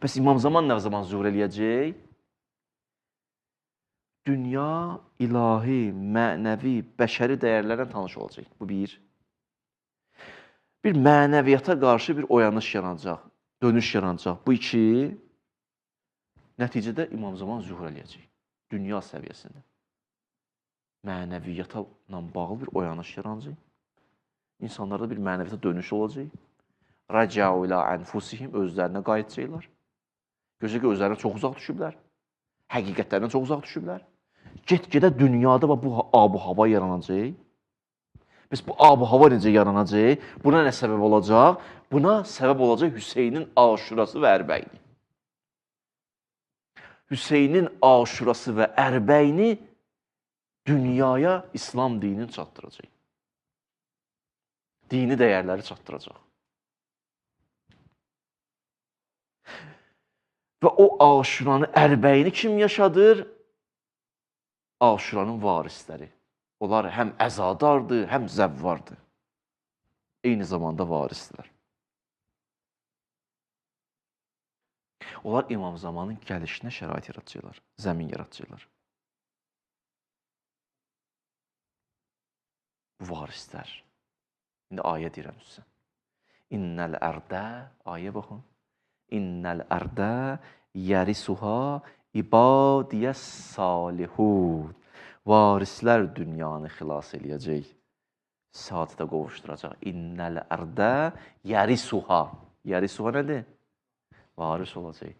Bəs İmam Zaman nə zaman zühur eləyəcək? Dünya, ilahi, mənəvi, bəşəri dəyərlərlə tanış olacaq. Bu bir. Bir mənəviyyata qarşı bir oyanış yaranacaq, dönüş yaranacaq. Bu iki, nəticədə İmam Zaman zühur eləyəcək. Dünya səviyyəsində. Mənəviyyata bağlı bir oyanış yaranacaq. İnsanlarda bir mənəviyyata dönüş olacaq. Rəcəu ilə ənfusihim, özlərinə qayıtacaqlar. Gözə ki, özlərinə çox uzaq düşüblər. Həqiqətlərinə çox uzaq düşüblər. Get-gedə dünyada bu ab-hava yaranacaq. Bəs bu ab-hava necə yaranacaq? Buna nə səbəb olacaq? Buna səbəb olacaq Hüseynin Aşurası və Ərbəyini. Hüseynin Aşurası və Ərbəyini dünyaya İslam dinini çatdıracaq. Dini dəyərləri çatdıracaq. Və o Aşuranı, Ərbəyini kim yaşadır? Aşuranın varisləri. Onlar həm əzadardır, həm zəvvardır. Eyni zamanda varisdirlər. Onlar İmam Zamanın gəlişinə şərait yaratacaqlar, zəmin yaratacaqlar. Bu varislər. İndi ayə deyirəm sizə. İnnəl ərdə, ayə baxın. İnnəl ərdə yərisuha ibadiyyə salihud. Varislər dünyanı xilas eləyəcək, saadətə qovuşduracaq. İnnəl ərdə yərisuha. Yərisuha nədir? Varis olacaq.